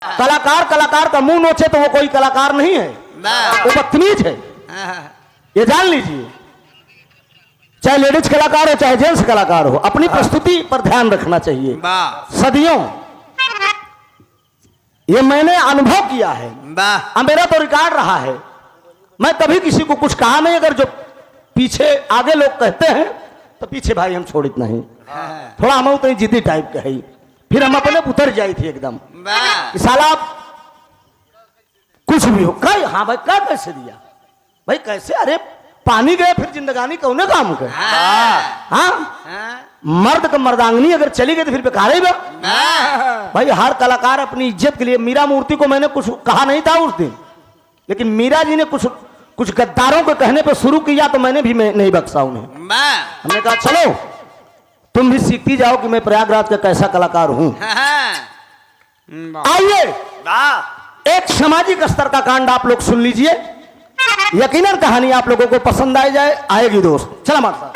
कलाकार कलाकार का मुंह नोचे तो वो कोई कलाकार नहीं है, वो बदतमीज है, ये जान लीजिए। चाहे लेडीज कलाकार हो चाहे जेंट्स कलाकार हो, अपनी प्रस्तुति पर ध्यान रखना चाहिए। सदियों ये मैंने अनुभव किया है, मेरा तो रिकॉर्ड रहा है। मैं कभी किसी को कुछ कहा नहीं, अगर जो पीछे आगे लोग कहते हैं तो पीछे भाई हम छोड़ित नहीं, थोड़ा हम तो जिद्दी टाइप का है। फिर हम अपने उतर जाई थी एकदम कि साला कुछ भी हो कई, हाँ भाई क्या कैसे दिया भाई, कैसे, अरे पानी गए फिर जिंदगानी कौने काम के। हाँ मर्द का मर्दांगनी अगर चली गई तो फिर बेकार ही भाई। हर कलाकार अपनी इज्जत के लिए, मीरा मूर्ति को मैंने कुछ कहा नहीं था उस दिन, लेकिन मीरा जी ने कुछ गद्दारों के कहने पे शुरू किया तो मैंने भी नहीं बख्शा उन्हें। हमने कहा चलो तुम भी सीखती जाओ कि मैं प्रयागराज का कैसा कलाकार हूं। आइए एक सामाजिक स्तर का कांड आप लोग सुन लीजिए, यकीनन कहानी आप लोगों को पसंद आएगी दोस्त। चला मार साहब।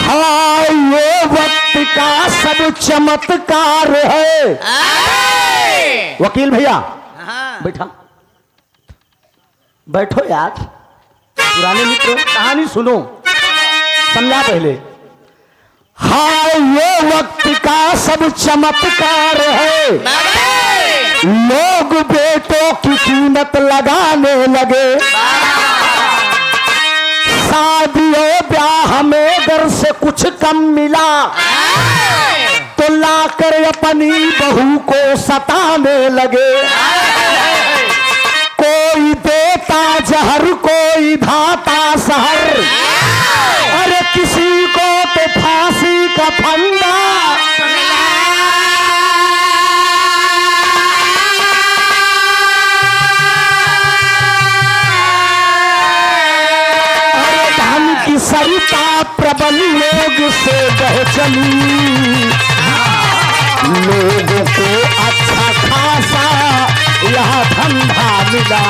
हाँ ये वक्त का सब चमत्कार है। वकील भैया बैठा बैठो यार, पुराने मित्र कहानी सुनो, समझा पहले। हाँ ये वक्त का सब चमत्कार है, लोग बेटों की कीमत लगाने लगे, शादियों ब्याह में घर से कुछ कम मिला तो लाकर अपनी बहू को सताने लगे, कोई देता जहर कोई धाता सहर, अरे किसी को तो फांसी का फंदा, अरे धन की सरिता प्रबल लोग से बह चली, लोगों को अच्छा खासा यह धंधा मिला।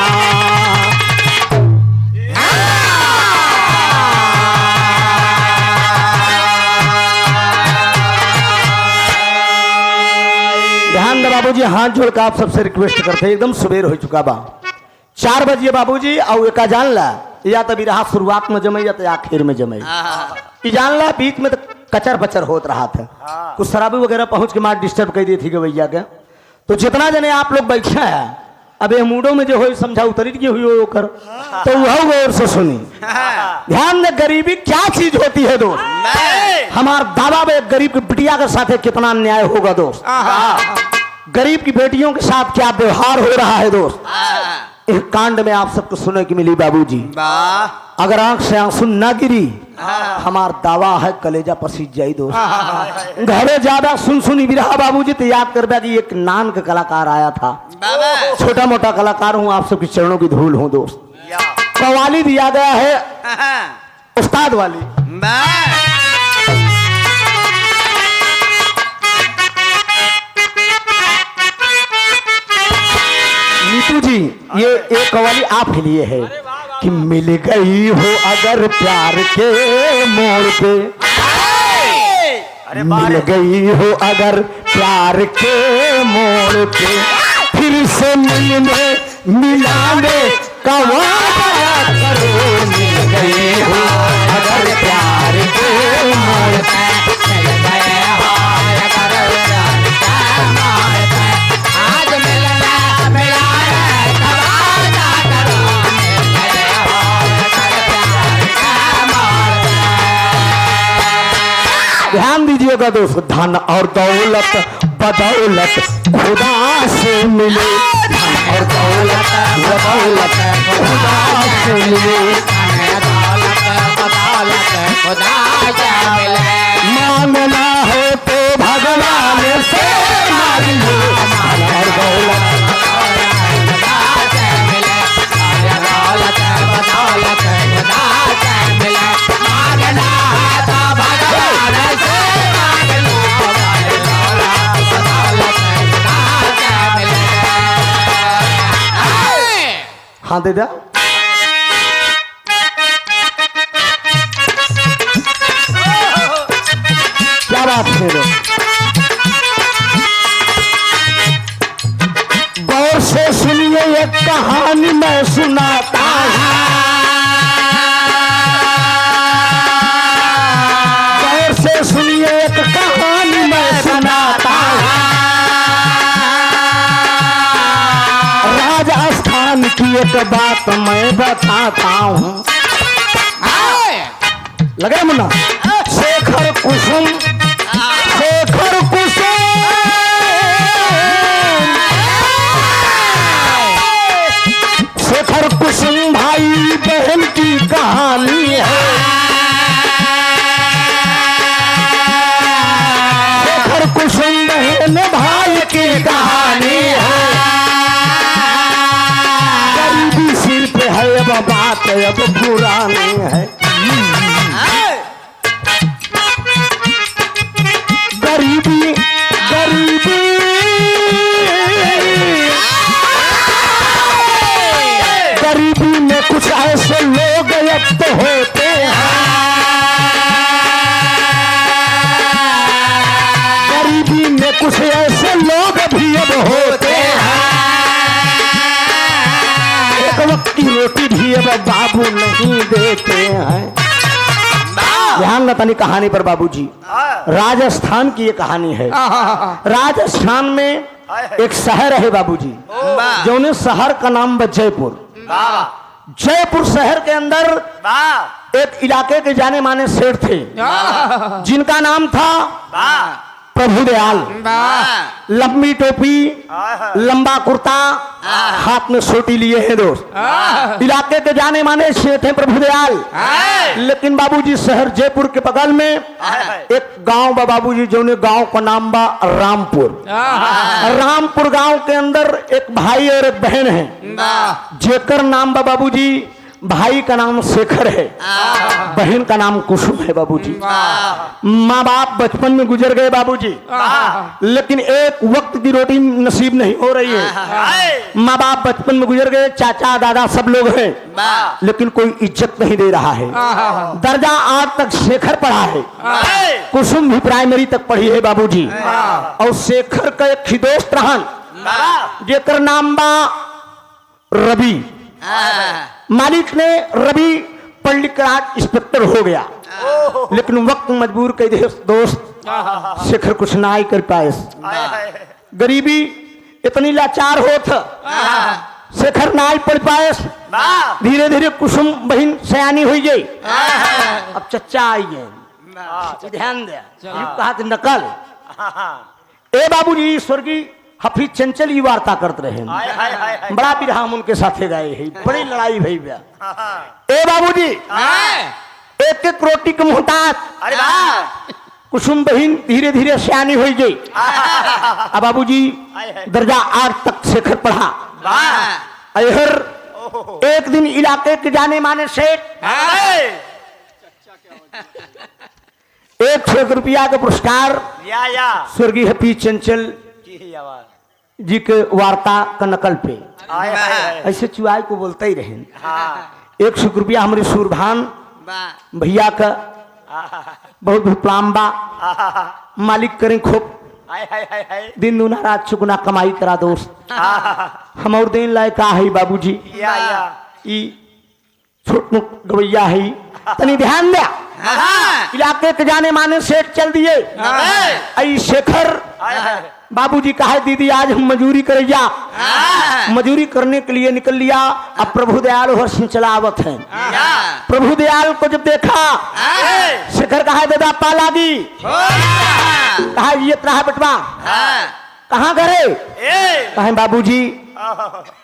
ध्यान दे बाबूजी, हाथ जोड़ कर आप सबसे रिक्वेस्ट करते हैं, एकदम सुबेर हो चुका बा, 4 बजे बाबूजी। और एक जान ला, या तो रहा शुरुआत में जमे या तो आखिर में जमे, जान ला बीच में तो कचर बचर होत रहा था, कुछ शराबी वगैरह पहुंच के मार डिस्टर्ब कर दी थी गवैया के। तो जितना जने आप लोग बैठे हैं, अब ये मूडों में जो हो समझा उतरित की हुई हो कर, तो वह गौर से सुनी। ध्यान दे, गरीबी क्या चीज होती है दोस्त। हमार दादा में गरीब की बिटिया के साथ कितना अन्याय होगा दोस्त, गरीब की बेटियों के साथ क्या व्यवहार हो रहा है दोस्त। एक कांड में आप सबको सुनने की मिली बाबूजी, अगर आंख से आंसू न गिरी हमार दावा है कलेजा पसीज जाई दोस्त। घरे ज्यादा सुन भी रहा बाबूजी तो याद कर बा कि एक नान का कलाकार आया था, छोटा मोटा कलाकार हूँ, आप सबके चरणों की धूल हूँ दोस्त। कव्वाली दिया गया है उस्ताद वाली। नीतू जी ये एक कव्वाली आपके लिए है कि मिल गई हो अगर प्यार के मोड़ पे, मिल गई हो अगर प्यार के मोड़ पे, फिर से मिलने मिलाने का वादा करो, मिल गई हो अगर प्यार के मोड़ पे, मिल गए हो अगर प्यार के मोड़ पे, आज मिलना मिलाने का वादा करो, मिल गए हो अगर प्यार के मोड़ पे। ध्यान दीजिएगा दोस्तों, धन और दौलत बदौलत खुदा से मिले, धन और दौलत बदौलत खुदा से मिले, खुदा से मिले, मांगना हो तो भगवान से मांगिए, धन और दौलत खुदा से मिले, दौलत बदौलत खुदा से मिले, मांगना हो तो भगवान से मांगिए, हाँ दे दा। क्या बात है रे? गौर से सुनिए एक कहानी मैं सुनाता हूँ। गौर से सुनिए एक कहानी मैं सुनाता हूँ। राजस्थान की एक बात मैं बताता हूँ। लगे मुन्ना? शेखर कुसुम, शेखर कुसुम, शेखर कुसुम भाई बहन की कहानी है। शेखर कुसुम बहन भाई की कहानी है। गरीबी सिर पे है अब बात अब पुरानी है। गरीबी गरीबी गरीबी में कुछ ऐसे लोग व्यक्त होते हैं। गरीबी में कुछ ऐसे लोग भी अब होते हैं। एक वक्त की रोटी भी अब बाबू नहीं देते हैं। ध्यान रतनी कहानी पर बाबूजी। राजस्थान की ये कहानी है। राजस्थान में एक शहर है बाबूजी, जो शहर का नाम है जयपुर। जयपुर शहर के अंदर एक इलाके के जाने माने सेठ थे, जिनका नाम था प्रभुदयाल। लंबी टोपी, लंबा कुर्ता, हाथ में सोटी लिए हैं दोस्त। इलाके के जाने माने सेठ हैं प्रभुदयाल। लेकिन बाबूजी शहर जयपुर के बगल में एक गांव बा बाबूजी, जो गांव का नाम बा रामपुर। रामपुर गांव के अंदर एक भाई और एक बहन है, जेकर नाम बा बाबूजी, भाई का नाम शेखर है, बहन का नाम कुसुम है बाबूजी। माँ बाप बचपन में गुजर गए बाबूजी, लेकिन एक वक्त की रोटी नसीब नहीं हो रही है। माँ बाप बचपन में गुजर गए, चाचा दादा सब लोग हैं, लेकिन कोई इज्जत नहीं दे रहा है। दर्जा 8 तक शेखर पढ़ा है, कुसुम भी प्राइमरी तक पढ़ी है बाबूजी। और शेखर का एक ही दोस्त रहन, जेकर नाम बा रवि। मालिक ने रवि पढ़ लिख कर इंस्पेक्टर हो गया, लेकिन वक्त मजबूर कर दे दोस्त, शेखर कुछ ना ही कर पाए। गरीबी इतनी लाचार हो था, शेखर ना ही पढ़ पाए। धीरे धीरे कुसुम बहन सयानी हुई गई। अब चच्चा आई गए, ध्यान दे, कहा नकल। ए बाबूजी स्वर्गीय हफीज चंचल ही वार्ता करते रहे, बड़ा विराम उनके साथे गए है, बड़ी लड़ाई भई बा। ए बाबूजी एक एक रोटी के मोहताज कुसुम बहन धीरे धीरे सयानी हो गई। अब बाबूजी दर्जा 8 तक शेखर पढ़ा। अहर एक दिन इलाके के जाने माने सेठ 1 रुपया का पुरस्कार स्वर्गीय हफीज चंचल जी के वार्ता का नकल पे ऐसे चुआई को बोलते ही रहे। 100 रुपया हमारे सूरभान भैया का बहुत विप्लाम बा, मालिक करें खूब दिन दूना रात चुगना कमाई करा दोस्त। हम और दिन लाए का है बाबूजी, छोट गवैया है, तनी ध्यान दिया। इलाके के जाने माने सेठ चल दिए। आई शेखर बाबूजी कहा दीदी आज हम मजूरी करिया। मजूरी करने के लिए निकल लिया। अब प्रभुदयाल और सिंह चलावत है। प्रभुदयाल को जब देखा, शेखर कहा दादा पालागी, कहा ये रहा बेटवा, कहाँ करे? कहे बाबूजी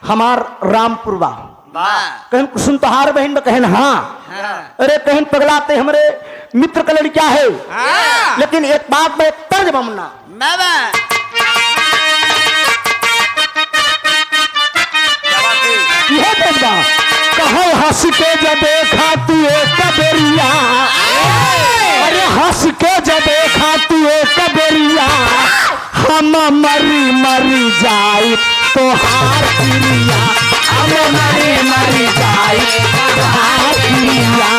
हमार रामपुर बा। कहन कुसुम तोहार बहन में? कहन हाँ। अरे कहन पगलाते हमरे मित्र का लड़का है, लेकिन एक बात में तर्ज बमना कहो हंस के जब देखा तू एक बेरिया, अरे हंस के जब देखा तू एक बेरिया, हम मरी मरी जाए तो हार प्रिया, हम मारे मारे जाए कहार किरिया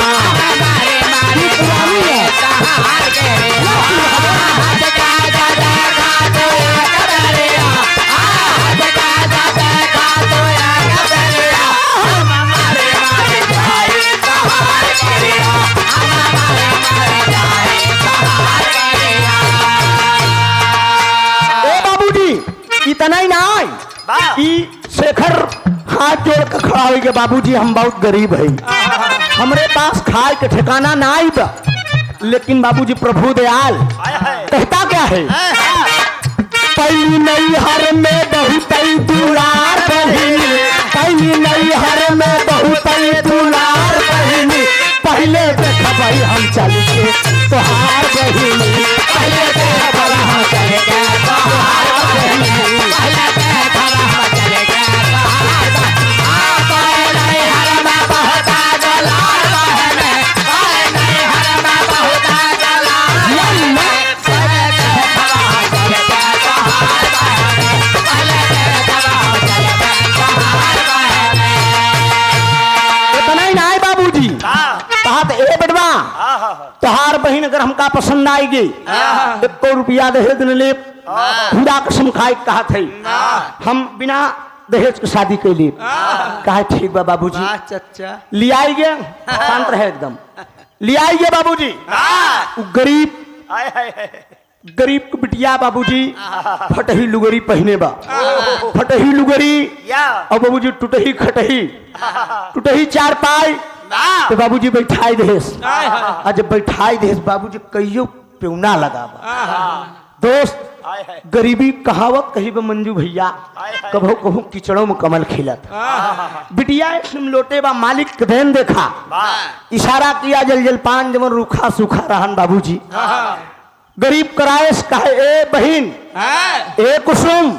इतना ही ना शेखर हाथ जोड़ के खड़ा हो गया बाबूजी हम बहुत गरीब है हमरे पास खाए के ठिकाना ना आई बा लेकिन बाबूजी प्रभु दयाल कहता क्या है पहली नई हर में बहुत दुलार बहिनी पहली नई हर में बहुत दुलार बहिनी पहले देखबई हम चल के तोहार बहिनी पहले देखबई हम चल के तोहार बहिनी पहले देखबई हम चल के तोहार बहिनी हर में बहुत दुलार बहिनी नई हर में बहुत दुलार बहिनी पहले देखबई हम चल के तोहार बहिनी पहले देखबई हम चल के तोहार बहिनी इतना ही ना है बाबूजी कहा ए बेटवा तोहार बहन अगर हमका पसंद आएगी 1 रुपया दहेज न ले खुदा कसम खाए कहा थे हम बिना दहेज के शादी के लिए कहा ठीक बा बाबूजी चाचा ले आएंगे शांत रहे एकदम ले आएंगे बाबूजी गरीब की बिटिया बाबूजी फटही लुगरी पहने बा फटही लुगरी और बाबूजी टूटही खटही टूटही चार पाई तो बाबूजी बैठाई देस आज बैठाई देस बाबूजी कहियो पेउना लगा दोस्त गरीबी कहावत कही बे मंजू भैया कभो कभो किचड़ों में कमल खिलत बिटिया एकदम लोटे बा मालिक के देन देखा इशारा किया जल जल पान जमन रूखा सूखा रहन बाबूजी गरीब कराएस कहे ए बहन ए कुसुम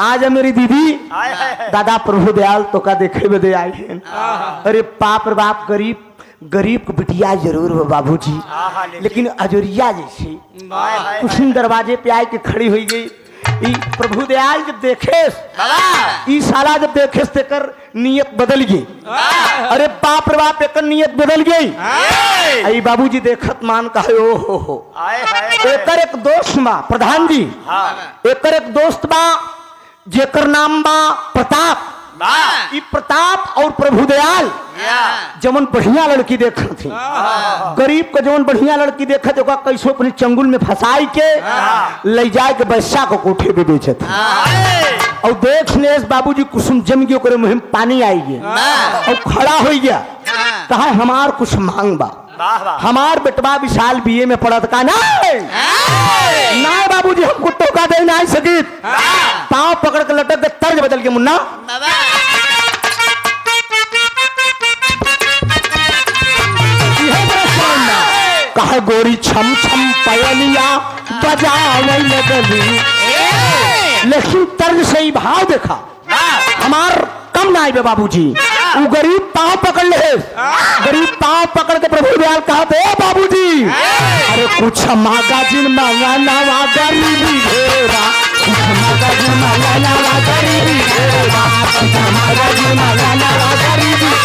आज मेरी दीदी दादा प्रभु दयाल तो का देखे बदे आई है अरे बाप रे बाप गरीब गरीब को बिटिया जरूर हो बाबूजी लेकिन अजोरिया जैसी कुसुम दरवाजे पे आए के खड़ी हुई गई प्रभु दयाल जब देखे ई साला जब देखे तेकर नियत बदल गई अरे बाप रे बाप एक नियत बदल गई आई बाबूजी देखत मान कहे ओ हो एकर एक दोस्त बा प्रधान जी एकर एक दोस्त बा जेकर नाम बा प्रताप ई प्रताप और प्रभु दयाल जमन बढ़िया लड़की देख थी गरीब का जमन बढ़िया लड़की देखा जो कैसो अपने चंगुल में फंसाई के ले जाए के बैसा को कोठे पे बेचे थे और देख ने बाबूजी कुसुम जम गयो करे मुहिम पानी आई गया और खड़ा हो गया कहा हमार कुछ मांग बा हमार बेटवा विशाल बीए में पढ़त का नहीं बाबूजी हम कुत्तों का दे नहीं सकी पाँव पकड़ के लटक के तर्ज बदल के मुन्ना कहे गोरी छम छम पयलिया बजाने लगली लेकिन तर्ज से ही भाव देखा हमार कम ना आए बाबूजी वो गरीब पाँव पकड़ ले गरीब पाँव पकड़ के प्रभु दयाल कहा थे बाबूजी अरे कुछ मागाजिन मांगा नवा गरीबी घेरा कुछ मागाजिन मांगा नवा गरीबी घेरा कुछ मागाजिन मांगा नवा गरीबी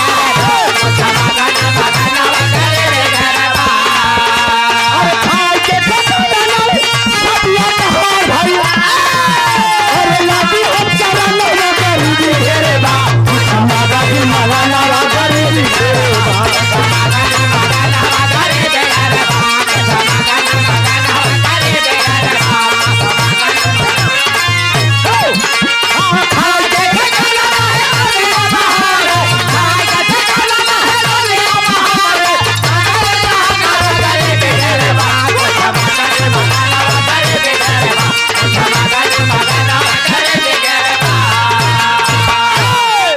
अरे खाए के सतिया कहार भाई अरे लाठी हम चला नवा गरीबी घेरा मागाजिन मांगा नवा गरीबी घेरा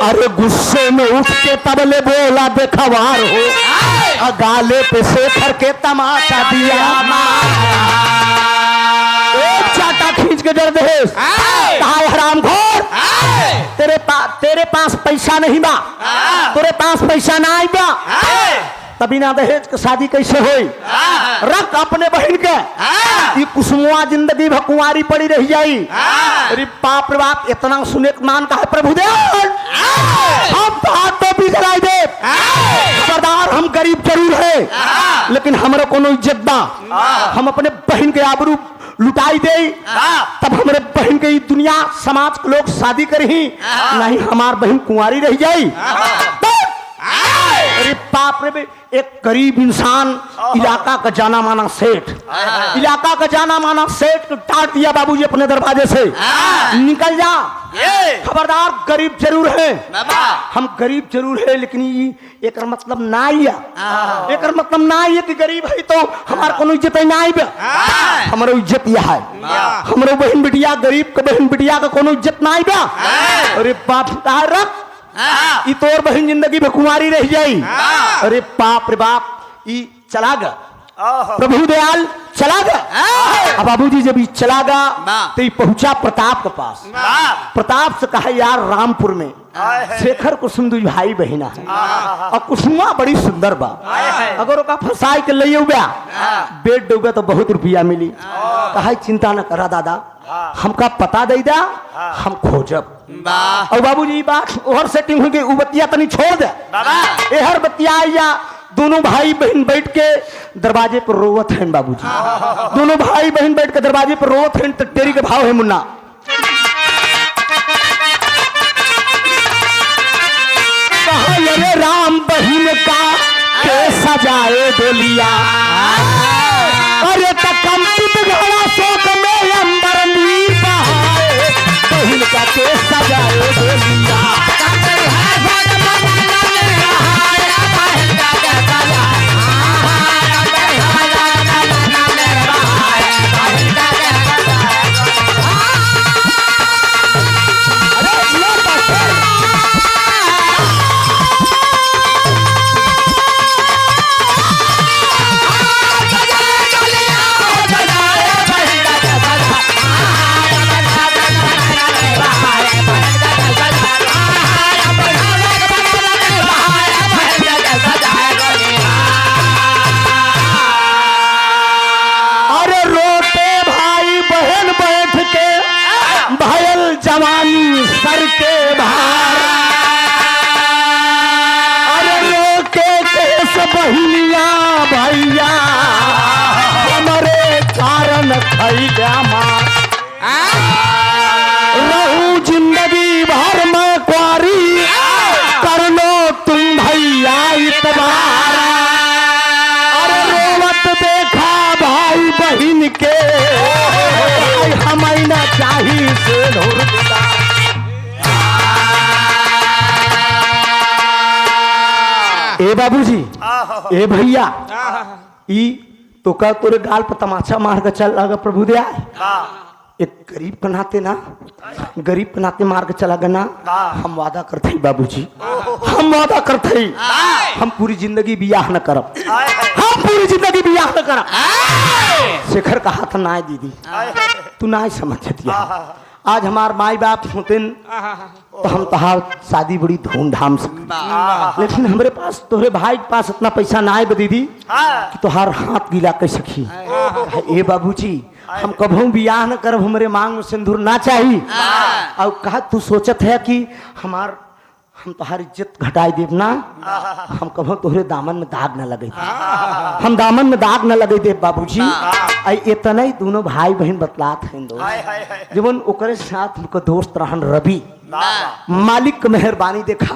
अरे गुस्से में उठ के तबले बोला बेखबार हो गाले पे शेखर के तमाशा दिया एक चाटा खींच के डर दे हराम घोर तेरे पास पैसा नहीं बा तेरे पास पैसा ना आई बा तभी ना दहेज के शादी कैसे होई। रख अपने बहन के ये कुसुमुआ जिंदगी भकुआरी पड़ी रह जाई। अरे बाप रे बाप, इतना सुने मान का है प्रभुदेव, हम तो भी जलाई दे। खबरदार, हम गरीब जरूर है लेकिन हमारे कोनो इज्जत ना। हम अपने बहन के आबरू लुटाई दे तब हमारे बहन के दुनिया समाज के लोग शादी करही, नहीं हमार बहन कुंवारी रह जाई। अरे बाप रे, एक गरीब इंसान इलाका का जाना माना सेठ, इलाका का जाना माना सेठ को डांट दिया बाबूजी अपने दरवाजे से, निकल जा। खबरदार, गरीब जरूर है, हम गरीब जरूर है लेकिन ये एक मतलब ना आइया, एक मतलब ना आइए कि गरीब है तो हमार कोनो इज्जत ना आई। हमारो इज्जत यह है, हमारो बहन बिटिया गरीब के बहन बिटिया का कोनो इज्जत ना आई। अरे बाप रख ई तोर बहन जिंदगी में कुमारी रह जाई। अरे बाप रे बाप, ई चला गा प्रभु दयाल, चला गा। अब बाबूजी जब चला गा तो ये पहुंचा प्रताप के पास। प्रताप से कहा यार रामपुर में शेखर कुसुम दू भाई बहना है और कुसुमा बड़ी सुंदर बा, अगर ओका फंसाई के ले बेट डूबे तो बहुत रुपया मिली। कहा चिंता न करा दादा, हमका पता दे दा, हम खोजब। और बाबूजी बात ओहर सेटिंग हो गई, उ बतिया तनी छोड़ दे। एहर बतिया या दोनों भाई बहन बैठ के दरवाजे पर रोवत हैं बाबूजी, दोनों भाई बहन बैठ के दरवाजे पर रोवत हैं। तो तेरी के भाव है मुन्ना, कहा ये राम बहन का के सजाए डोलिया, अरे तकंपित घड़ा शोक में अंबर नीर बहाए, बहन का के सजाए डोलिया। जवानी सर के भार, अरे रोके केस बहिनिया भैया, हमारे कारण खैया मार। रहू जिंदगी भर में क्वारी, कर लो तुम भैया इतबार। अरे रोवत देखा भाई बहन के, हमें ना चाहिए से ए बाबूजी, ए भैया, ई तो का तोरे गाल पर तमाचा मार के चल लगा प्रभु दया। एक गरीब के नाते ना, गरीब के नाते मार के चला गया ना। हम वादा करते ही बाबूजी, हम वादा करते ही हम पूरी जिंदगी बियाह न करब, हम पूरी जिंदगी बियाह न करब। शेखर कहा था ना दीदी, तू ना समझती है। आज हमार माई बाप होते तो हम तहार शादी बड़ी धूमधाम से, लेकिन हमारे पास तोहरे भाई के पास इतना पैसा ना है दीदी कि तोहार हाथ गीला कर सकी। ए बाबूजी, हम कभू बियाह न करब, हमारे मांग में सिंदूर ना चाहिए। और कहा तू सोचत है कि हम तोहार इज्जत घटाई देव ना, हम कभू तोहरे दामन में दाग न लगे, हम दामन में दाग न लगे देव बाबूजी। इतना ही दोनों भाई बहन बतलात हैं दोस्त, जब ओकरे साथ उनका दोस्त रहन रवि, मालिक की मेहरबानी देखा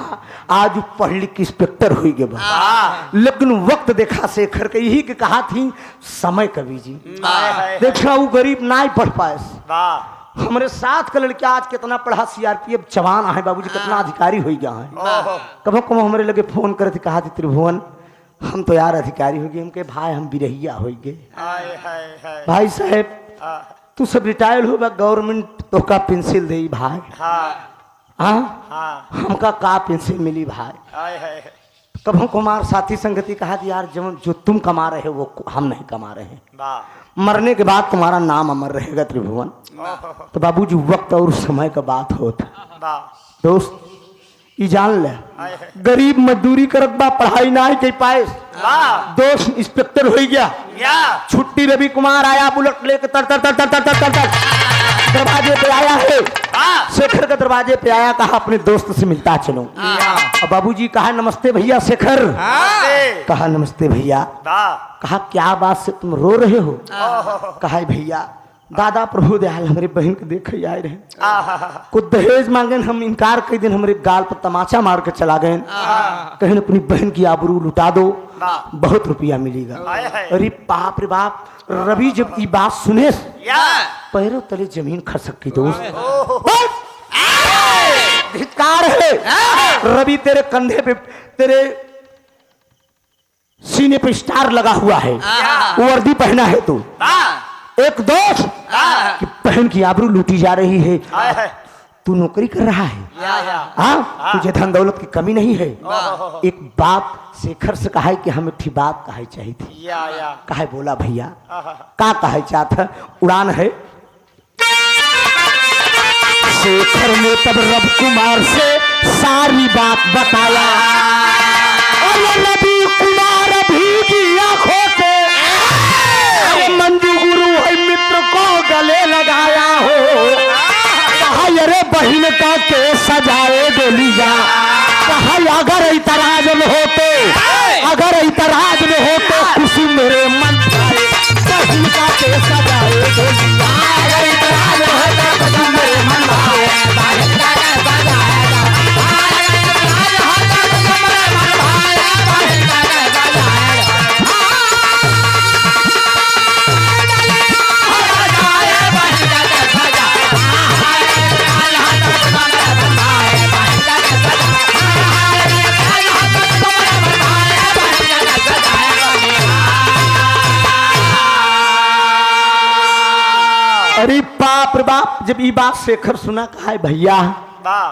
आज पढ़ लिख के इंस्पेक्टर हुई गए, लेकिन वक्त देखा शेखर के यही के कहा थी समय कवि जी। देखा वो गरीब ना ही पढ़ पाए, हमारे साथ का लड़का आज कितना पढ़ा, सीआरपीएफ जवान है बाबूजी, कितना अधिकारी हो गया है। कभी कभी हमारे लगे फोन करे थे, कहा थे त्रिभुवन हम तो यार अधिकारी हो गए, हम के भाई हम बिरहिया हो गए। भाई साहब तू सब रिटायर हो गया, गवर्नमेंट तो का पेंसिल दे भाई, हाँ हमका का पेंसिल मिली भाई। कभी कुमार साथी संगति कहा कि यार जो तुम कमा रहे हो वो हम नहीं कमा रहे हैं, मरने के बाद तुम्हारा नाम अमर रहेगा त्रिभुवन। तो बाबूजी वक्त और समय का बात होता दोस्त, ई जान ले, गरीब मजदूरी करत बा, पढ़ाई ना ही कर पाए, दोस्त इंस्पेक्टर हो गया। छुट्टी रवि कुमार आया बुलेट लेके तर तर तर तर तर तर तर दरवाजे पे आया है। शेखर के दरवाजे पे आया, कहा अपने दोस्त से मिलता चलो। अब बाबूजी कहा नमस्ते भैया शेखर। कहा नमस्ते भैया। कहा क्या बात से तुम रो रहे हो? कहा भैया दादा प्रभु दयाल हमारे बहन के देखे आए रहे, कुछ दहेज मांगे, हम इनकार कई दिन हमारे गाल पर तमाचा मार के चला गए, कहीं अपनी बहन की आबरू लुटा दो, बहुत रुपया मिलेगा। अरे बाप रे बाप, रवि जब ये बात सुने पैरों तले जमीन खसक गई। दोस्त धिक्कार है, रवि तेरे कंधे पे, तेरे सीने पे स्टार लगा हुआ है, वर्दी पहना है तू, एक दोस्त कि बहन की आबरू लूटी जा रही है, तू नौकरी कर रहा है, हाँ तुझे धन दौलत की कमी नहीं है। एक बात शेखर से कहा है कि हमें ठीक बात कहा चाहिए थी। कहा बोला भैया का कहा चाहता? उड़ान है। शेखर ने तब रवि कुमार से सारी बात बताया, और रवि कुमार भीगी आंखों से मंजू गुरु है मित्र को गले लगाया हो। कहा अरे बहन का के सजाए डोलिया। कहा अगर इतराज में होते, अगर इतराज में होते खुशी मेरे मन आए, बहन का के सजाए डोलिया। अगर इतराज में होते खुशी मेरे मन आए, बहन का के सजाए अरे बाप रे बाप। जब ये बात शेखर सुना, कहा है भैया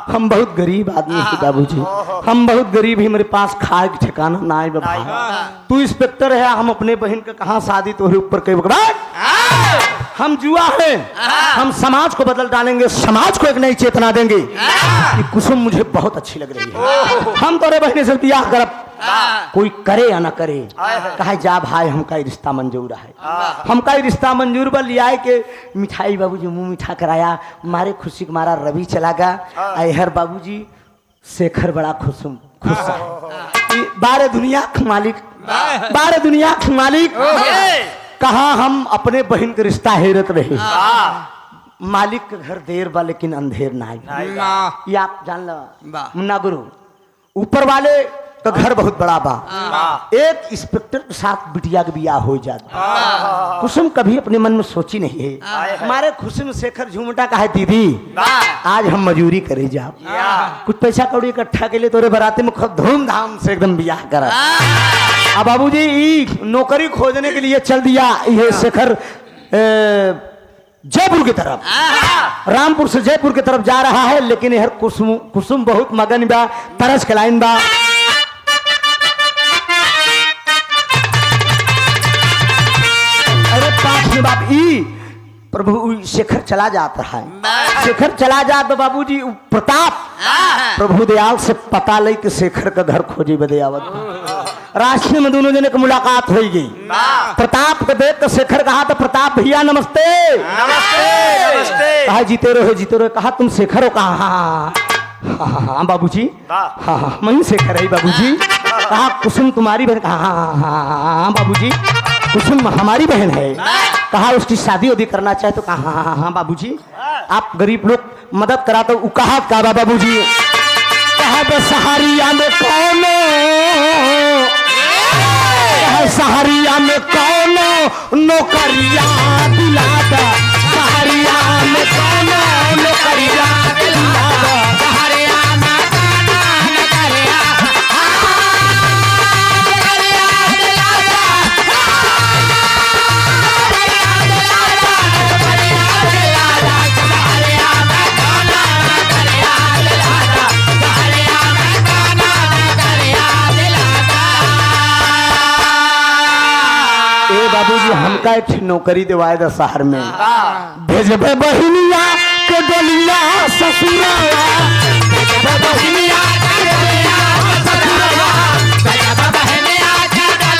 हम बहुत गरीब आदमी है बाबूजी, हम बहुत गरीब ही, मेरे पास खाए के ठिकाना ना है बाबा। तू इंस्पेक्टर है, हम अपने बहन के कहा शादी तोहरे ऊपर कई हम जुआ है, हम समाज को बदल डालेंगे, समाज को एक नई चेतना देंगे। कि कुसुम मुझे बहुत अच्छी लग रही है, हम तोरे बहने से ब्याह करब, कोई करे या ना करे। कहा जा भाई हमका रिश्ता मंजूर है, हमका रिश्ता मंजूर बा। लिया के मिठाई बाबूजी मुंह मीठा कराया, मारे खुशी के मारा रवि चला गया। अहर बाबूजी शेखर बड़ा खुश है, बारे दुनिया के मालिक, बारे दुनिया के मालिक। कहा हम अपने बहन के रिश्ता हेरत रहे, मालिक के घर देर बा लेकिन अंधेर ना है। ये आप जान लो मुन्ना गुरु, ऊपर वाले का घर बहुत बड़ा बा। एक इंस्पेक्टर के साथ बिटिया के बियाह हो जाता। कुसुम कभी अपने मन में सोची नहीं है। हमारे खुशी में शेखर झूमटा कहा है दीदी आज हम मजूरी करे जाओ, कुछ पैसा कौड़ी इकट्ठा के लिए तोरे बराती में खूब धूमधाम से एकदम बियाह करा। अब बाबूजी नौकरी खोजने के लिए चल दिया ये शेखर जयपुर की तरफ, रामपुर से जयपुर की तरफ जा रहा है। लेकिन यह कुसुम बहुत मगन बा, तरस के लाइन बा। अरे पास में बाप ई प्रभु शेखर चला जाता है, शेखर चला जा तो बाबूजी प्रताप प्रभु दयाल से पता ले कि शेखर का घर खोजे बदे आवत। रास्ते में दोनों जने की मुलाकात हो गई। प्रताप को देख कर शेखर कहा तो प्रताप भैया नमस्ते। नमस्ते नमस्ते। कहा जीते रहो। कहा तुम शेखर हो? कहा हाँ बाबूजी, हाँ मैं शेखर है बाबूजी। कहा कुसुम तुम्हारी बहन? कहा हाँ बाबूजी कुसुम हमारी बहन है। कहा उसकी शादी वादी करना चाहे तो? कहा हाँ बाबूजी आप गरीब लोग मदद करा तो कहा का बाबूजी। कहा सहारिया में कौन, सहारिया में कौन नौकरिया दिला दा, सहारिया में कौन नौकरिया दिला दा, सहारिया में कौन नौकरिया बाबूजी हमका एक नौकरी दिवाए दा शहर में, भेजबे बहिनिया के डोलिया ससुरावा, भेजबे बहिनिया के डोलिया ससुरावा, भेजबे बहिनिया के डोलिया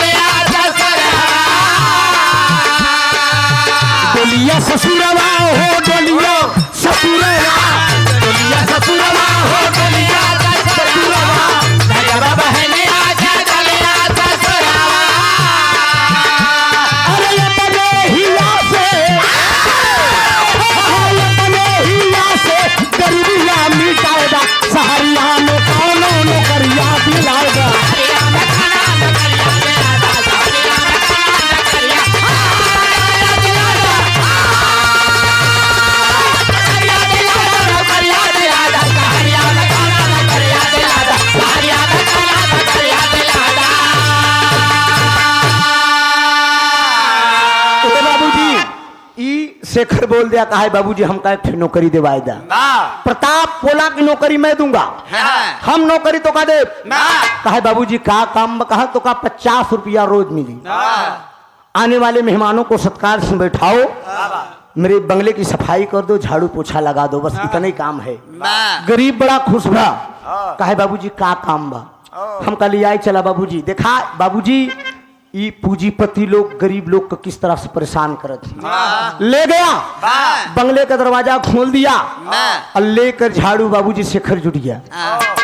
शेखर बोल दिया कहा बाबूजी हमका एक नौकरी दिवाई दा। प्रताप बोला कि नौकरी मैं दूंगा, हम नौकरी तो का दे। कहा बाबूजी का काम, कहा तो का 50 रुपया रोज मिली। आने वाले मेहमानों को सत्कार से बैठाओ, मेरे बंगले की सफाई कर दो, झाड़ू पोछा लगा दो, बस इतना ही काम है। गरीब बड़ा खुश भा। कहा बाबूजी का काम बा, हम कल आई चला बाबूजी। देखा बाबूजी ये पूंजीपति लोग गरीब लोग को किस तरह से परेशान करत ले गया, बंगले का दरवाजा खोल दिया और लेकर झाड़ू बाबूजी शेखर जुट गया।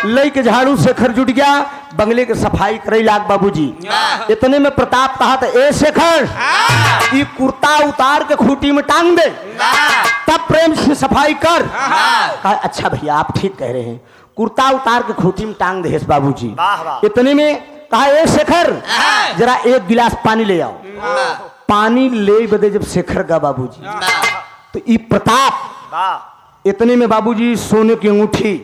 लेके झाड़ू शेखर जुट गया, बंगले की सफाई करे लाग बाबूजी। इतने में प्रताप कहा था ए शेखर ये कुर्ता उतार के खूंटी में टांग दे, तब प्रेम से सफाई कर। कहा अच्छा भैया आप ठीक कह रहे हैं, कुर्ता उतार के खूंटी में टांग दे बाबूजी। इतने में कहा ए शेखर जरा एक गिलास पानी ले आओ। पानी ले बदे जब शेखर का बाबूजी तो ये प्रताप इतने में बाबूजी सोने की अंगूठी,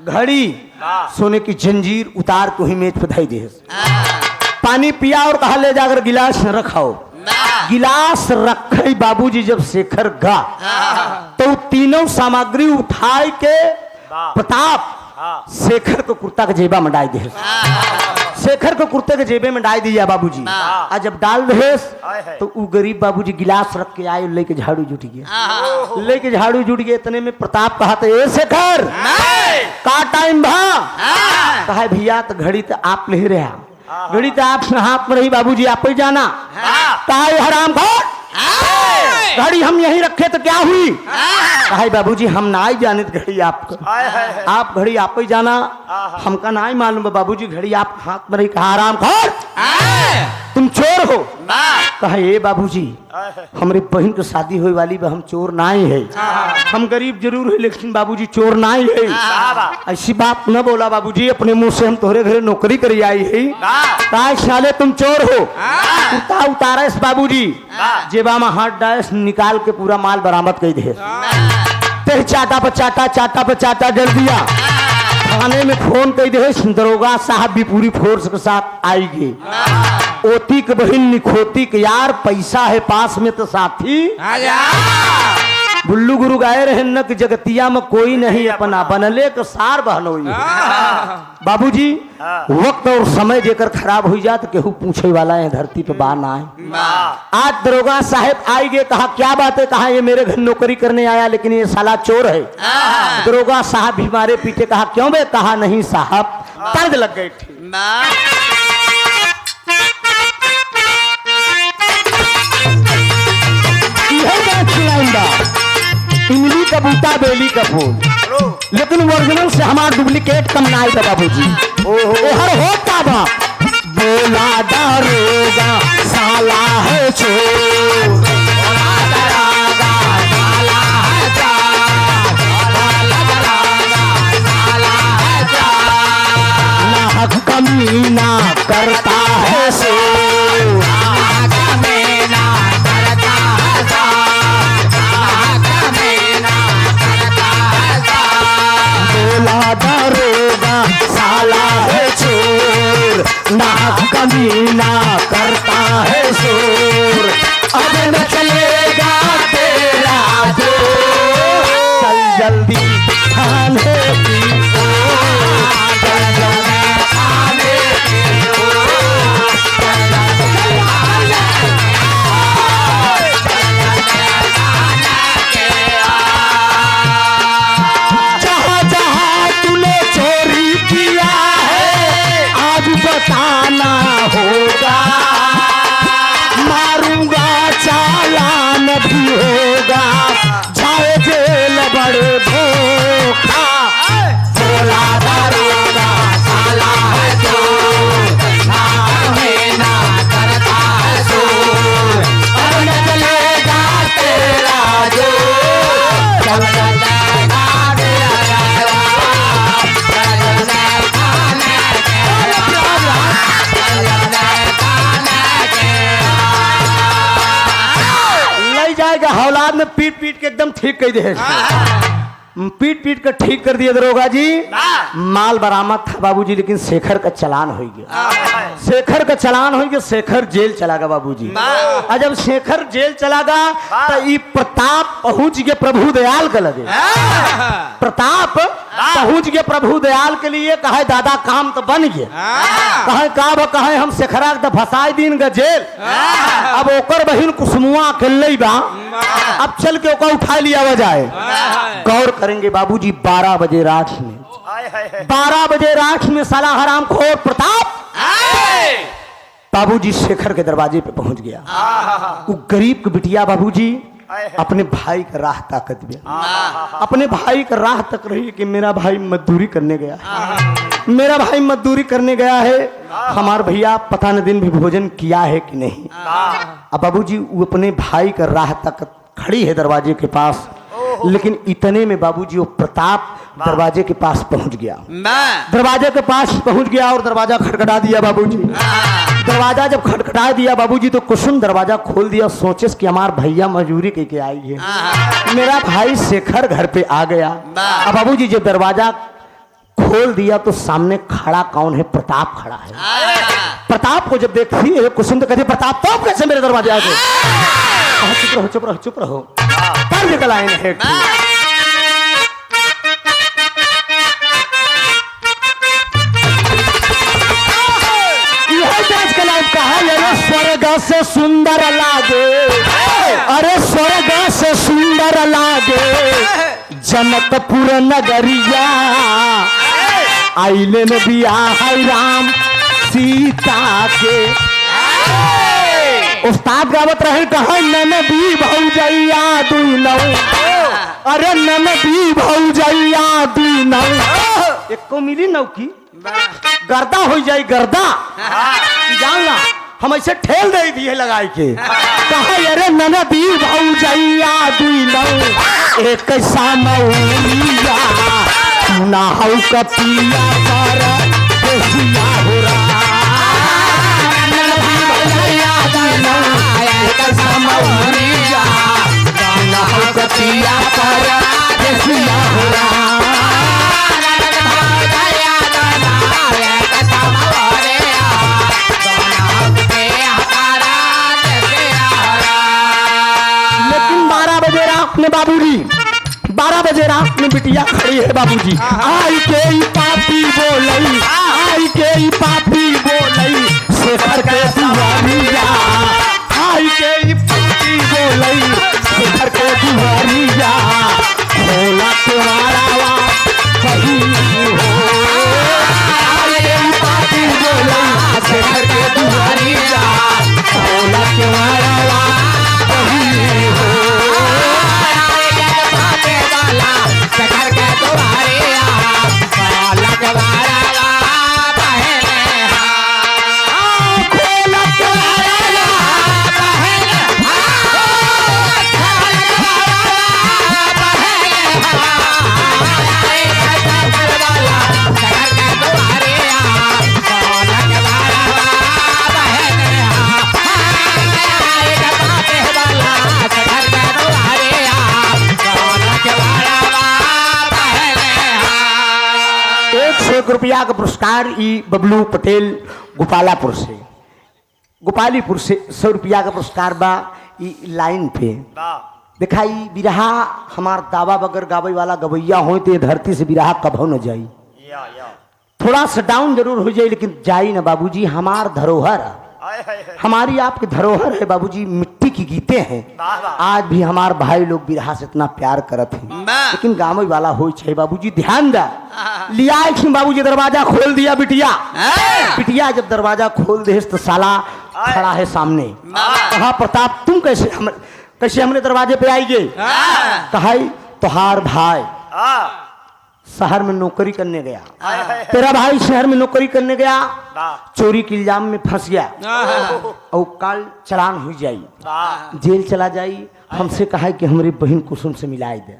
घड़ी, सोने की जंजीर उतार को ही मेज पे धई दे। पानी पिया और कहा ले जाकर गिलास रखाओ। गिलास रखे बाबूजी जब शेखर गा तो तीनों सामग्री उठाए के प्रताप शेखर को कुर्ता के जेबा में डाल दे। शेखर को कुर्ते के जेबे में डाल दिया बाबूजी। आज जब डाल दे तो वो गरीब बाबूजी गिलास रख के आए, लेके झाड़ू जुट गया। लेके झाड़ू जुट गए। इतने में प्रताप कहा था ए शेखर का टाइम भा। कहा भैया तो घड़ी तो आप ले रहे, घड़ी तो आप हाथ में रही बाबूजी, आप ही जाना। कहा हराम खोर घड़ी हम यहीं रखे तो क्या हुई। कहा बाबूजी हम ना ही जाने घड़ी आपको, आप घड़ी आप ही जाना, हमका ना ही मालूम बाबूजी घड़ी आप हाथ में रही। कहा आराम खोर तुम चोर हो। कहा ये बाबूजी हमारी बहन की शादी होने वाली हम चोर ना ही है, हम गरीब जरूर है लेकिन बाबूजी चोर ना ही है। ऐसी बात न बोला बाबूजी, अपने मुंह से हम तोहरे घरे नौकरी करी आई है। कहा साले तुम चोर हो। कुर्ता उतारा इस बाबूजी, जेबा में हाथ डायस निकाल के पूरा माल बरामद कर दे। तेरे चाटा पर चाटा, चाटा पर चाटा डल दिया। थाने में फोन कर दे, दरोगा साहब भी पूरी फोर्स के साथ आएगी। ओती के बहन निखोती के यार पैसा है पास में तो साथी। बुल्लू गुरु गाए रहे न कि जगतिया में कोई नहीं अपना, बनले के सार बहनोई। बाबूजी वक्त और समय जेकर खराब हो जाए तो केहू पूछे वाला है धरती पे बा ना है। आज दरोगा साहब आई गए। कहा क्या बात है। कहा ये मेरे घर नौकरी करने आया लेकिन ये साला चोर है। दरोगा साहब भी मारे पीछे। कहा क्यों बे। कहा नहीं साहब तर्ज लग गई थी। इमली का बूटा बेली का फूल, लेकिन ओरिजिनल से हमारा डुप्लीकेट कम ना था बाबूजी। हर होता बा बोला दारोगा साला है चोर, बोला दारोगा साला है चोर, बोला दारोगा साला है चोर। नाहक कमीना करता है चोर, नाहक कमीना करता है दारोगा साला है चोर, नाक कमीना करता है शोर। अब न चलेगा तेरा जोर, चल जल्दी थाने की ओर, चल जल्दी थाने की ओर, चल जल्दी बताना होगा, मारूंगा चालान भी होगा, जाए जेल बड़े धोखा। बोला दारोगा साला है चोर, ना करता है शोर। अब न चलेगा तेरा जोर, चल चलेगा हौलाद में पीट पीट के एकदम ठीक कह दे। पीट पीट कर ठीक कर दिया दरोगा जी। माल बरामद था बाबूजी, लेकिन शेखर का चालान हो गया। शेखर का चालान हो गया, शेखर जेल चला गया बाबूजी। और जब शेखर जेल चला गया तो ये प्रताप पहुंच गया प्रभु दयाल के लगे। प्रताप पहुंच गया प्रभु दयाल के लिए, कहे दादा काम तो बन गया। कहे हम शेखरा के फसाई दिन का जेल, अब ओकर बहिन कुसुमुआ अकेले बा, अब चल के ओकर उठा लिया जाए। गौर करेंगे बाबूजी, 12 बजे रात में 12 बजे रात में साला हराम खोर प्रताप बाबूजी शेखर के दरवाजे पे पहुंच गया। वो गरीब की बिटिया बाबूजी अपने भाई का राह ताकत गया। अपने भाई का राह तक रही कि मेरा भाई मजदूरी करने गया है, मेरा भाई मजदूरी करने गया है, हमार भैया पता न दिन भी भोजन किया है कि नहीं। अब बाबूजी वो अपने भाई का राह तक खड़ी है दरवाजे के पास, लेकिन इतने में बाबूजी वो प्रताप दरवाजे के पास पहुंच गया। दरवाजे के पास पहुंच गया और दरवाजा खटखटा दिया बाबूजी। दरवाजा जब खटखटा दिया बाबूजी तो कुसुम दरवाजा खोल दिया। सोचे कि हमार भैया मजदूरी करके आई है, मेरा भाई शेखर घर पे आ गया। अब बाबूजी जब दरवाजा खोल दिया तो सामने खड़ा कौन है? प्रताप खड़ा है। प्रताप को जब देखती है कुसुम तो कहती प्रताप तो कैसे मेरे दरवाजे आ गए? चुप रहो चुप रहो चुप रहो, पर निकल आए हैं। अरे स्वर्ग से सुंदर लागे, अरे स्वर्ग से सुंदर लागे जनकपुर नगरिया, आइले में बियाह राम सीता के। उस्ताद गावत रहे कहा ननदी भौजैया दुनौ, अरे ननदी भौजैया दुनौ, एक को मिली नौ की गर्दा हो जाए गर्दा, जानला हम ऐसे ठेल दे दिए लगाई के। कहा अरे ननदी भौजैया दुनौ एक सामौलिया, ना हौ कपिया पर देसिया हो रहा, ननदी भौजैया दुनौ एक सामौलिया, ना हौ कपिया पर देसिया हो रहा। बाबूजी 12 बजे रात में बिटिया खड़ी है बाबूजी। आई के पापी बोलई, आई के पापी बोलई शेखर के दुआरिया, आई के पापी बोलई शेखर के दुआरिया, खोला तुम्हारा कहीं हो, आई के पापी बोलई शेखर के दुआरिया, खोला तुम्हारा कहीं हो, शेखर के दुआरिया, खोला तुम्हारा पहले खोला तुम्हारा पहले, ₹1 का पुरस्कार ई बबलू पटेल गोपालापुर से, गोपालीपुर से ₹100 का पुरस्कार बा। ई लाइन पे दिखाई बिरहा हमार दावा बगर गावे वाला गवैया हो तो धरती से बिरहा कभो न जाई, थोड़ा सा डाउन जरूर हो जाए लेकिन जाई ना बाबूजी। हमार धरोहर, हमारी आपकी धरोहर है बाबूजी, मिट्टी की गीते हैं। आज भी हमार भाई लोग बिरहा से इतना प्यार करत हैं, लेकिन गाँव वाला हो चाहिए बाबूजी। ध्यान दा लिया बाबूजी, दरवाजा खोल दिया बिटिया। बिटिया जब दरवाजा खोल दे तो साला खड़ा है सामने। कहा प्रताप तुम कैसे हमने दरवाजे पे आई गए? कहा तुहार भाई शहर में नौकरी करने गया, तेरा भाई शहर में नौकरी करने गया, चोरी के इल्जाम में फंस गया और कल चालान हो जाई, जेल चला जाई। हमसे कहा कि हमारी बहन कुसुम से मिलाई दे।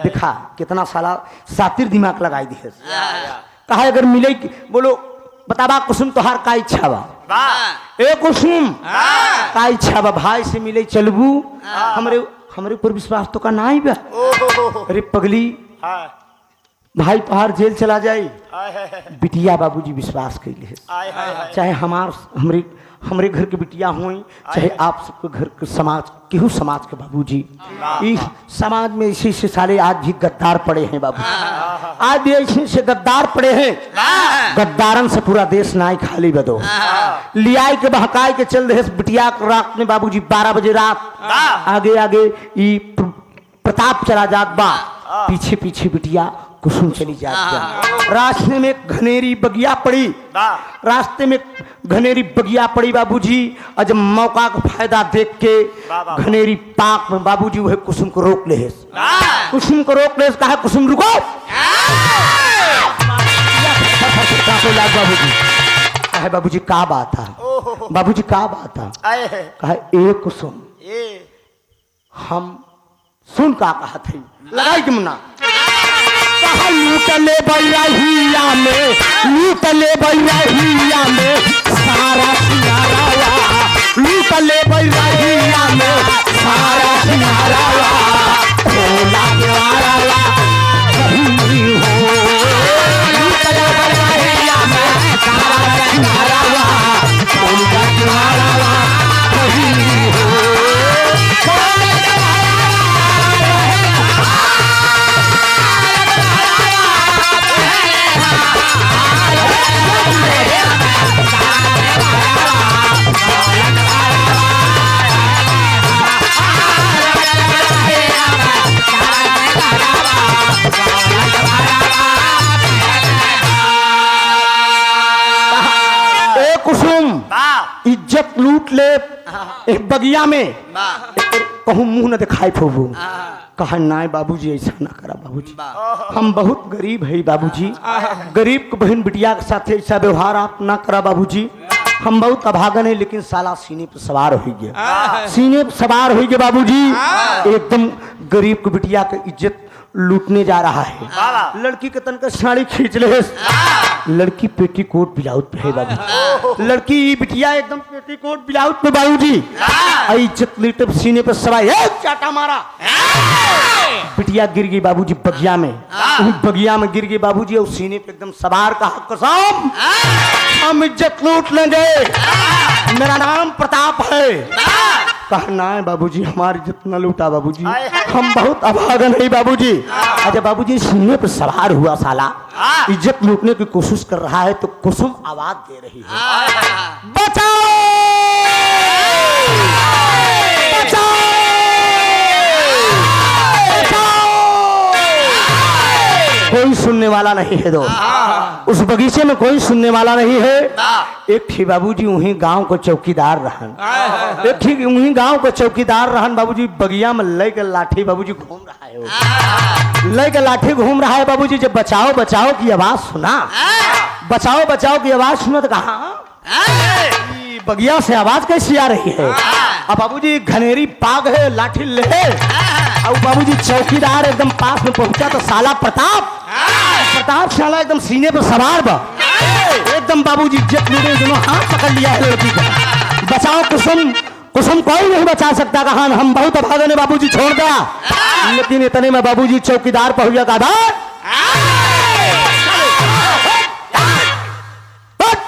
देखा कितना साला सातिर दिमाग लगाई दी। कहा अगर मिले बोलो बताबा कुसुम तोहार का इच्छा बा? ए कुसुम का इच्छा बा? भाई से मिले चलबू, हमारे ऊपर विश्वास तो का ना ही बा। अरे पगली भाई पहाड़ जेल चला जाए बिटिया बाबूजी विश्वास कैले चाहे हमरे घर के बिटिया हुई चाहे आप सबके घर के समाज केहू समाज के बाबूजी इस समाज में इसी से सारे आज भी गद्दार पड़े हैं बाबू आज भी ऐसे से गद्दार पड़े हैं गद्दारन से पूरा देश नाई खाली बदो लियाई के बहकाई के चल रहे बिटिया रात में बाबूजी 12 बजे रात आगे आगे ई प्रताप चला जात बा पीछे पीछे बिटिया कुसुम चली जाती। रास्ते में घनेरी बगिया पड़ी रास्ते में घनेरी बगिया पड़ी बाबूजी और जब मौका का फायदा देख के घनेरी पाक में बाबूजी वह कुसुम को रोक ले कुसुम को रोक ले कहा कुसुम रुको बाबूजी कहा बाबूजी का बात था बाबूजी का बात था कहा ए कुसुम हम सुन का कहा थे लगाई तुमना लूटले बैरिया में लूटले बैरिया में सारा सिंगारा लूटले बैरिया में सारा सिंगारा भोला द्वारा कहीं हो लूटले बैरिया में सारा सिंगारा भोला द्वारा कहीं हो इज्जत लूट ले एक बगिया में कहूँ मुंह न दिखाई फोबू कहा नाय बाबूजी ऐसा ना करा बाबूजी हम बहुत गरीब है बाबूजी गरीब को बहन बिटिया के साथ ऐसा व्यवहार आप ना करा बाबूजी हम बहुत अभागन है लेकिन साला सीने पे सवार हो गया सीने पे सवार हो गया बाबूजी एकदम गरीब को बिटिया की इज्जत लूटने जा रहा है लड़की के तन का साड़ी खींच ले लड़की पेटीकोट ब्लाउज पे है बाबू लड़की बिटिया एकदम पेटीकोट ब्लाउज पे बाबूजी इज्जत लूटे सीने पे सवार चाटा मारा बिटिया गिर गई बाबूजी बगिया में बगिया में गिर गई बाबूजी और सीने पे एकदम सवार का कसम हम इज्जत लूट लेंगे मेरा नाम प्रताप है कहना है बाबूजी हमारी जितना लूटा बाबूजी हम बहुत अभागन है बाबूजी अच्छा बाबूजी सीने पर सवार हुआ साला इज्जत लूटने की कोशिश कर रहा है तो कुसुम आवाज दे रही है बचाओ बचाओ कोई सुनने वाला नहीं है दोस्त उस बगीचे में कोई सुनने वाला नहीं है एक थी बाबूजी वहीं गांव को चौकीदार रहन एक थी वहीं गांव को चौकीदार रहन बाबूजी बगिया में ले के लाठी बाबूजी घूम रहा है ले के लाठी घूम रहा है बाबूजी जब बचाओ बचाओ की आवाज सुना बचाओ बचाओ की आवाज सुना तो कहा बगिया से आवाज कैसी आ रही है अब बाबूजी घनेरी पाग है लाठी ले और बाबूजी चौकीदार एकदम पास में पहुंचा तो साला प्रताप प्रताप साला एकदम सीने पर सवार बा एकदम बाबूजी इज्जत लूटे दोनों हाथ पकड़ लिया है लड़की का बचाओ कुसुम कुसुम कोई नहीं बचा सकता कहा हम बहुत अभागन है बाबूजी छोड़ दिया लेकिन इतने में बाबूजी चौकीदार पहुंच गया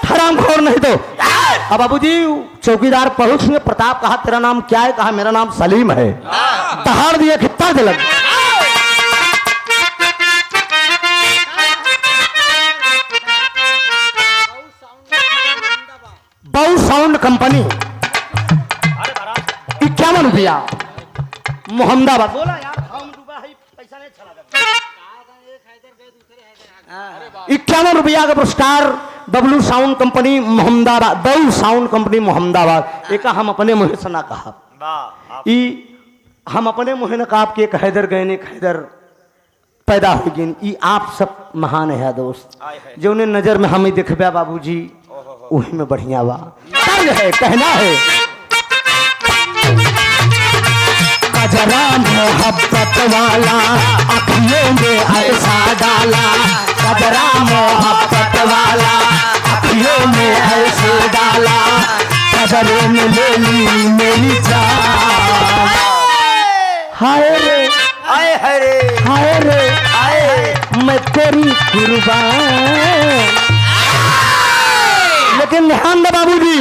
हराम खोर नहीं तो अब बाबूजी चौकीदार पहुंच गए प्रताप कहा तेरा नाम क्या है कहा मेरा नाम सलीम है दहाड़ दिया खित्ता दिलक बहु साउंड कंपनी 51 रुपया मोहम्मदाबाद बोला यार पैसा नहीं चला 51 रुपया का पुरस्कार बबलू साउंड कंपनी मोहम्मदाबाद बहु साउंड कंपनी मोहम्मदाबाद एक हम अपने मुँह से ना कहा हम अपने मुँह न कहा कि एक हैदर गैने हैदर पैदा हो गई आप सब महान है दोस्त जो उन्हें नजर में हमें देखबा बाबूजी वही में बढ़िया बा है कहना है कजरा मोहब्बत वाला अखियों में ऐसा डाला कजरा मोहब्बत वाला अखियों में ऐसे डाला कजरे में ले ली मेरी जान हाय रे हाय हरे हाय रे हाय हाय मैं तेरी कुर्बान। लेकिन ध्यान दे बाबूजी,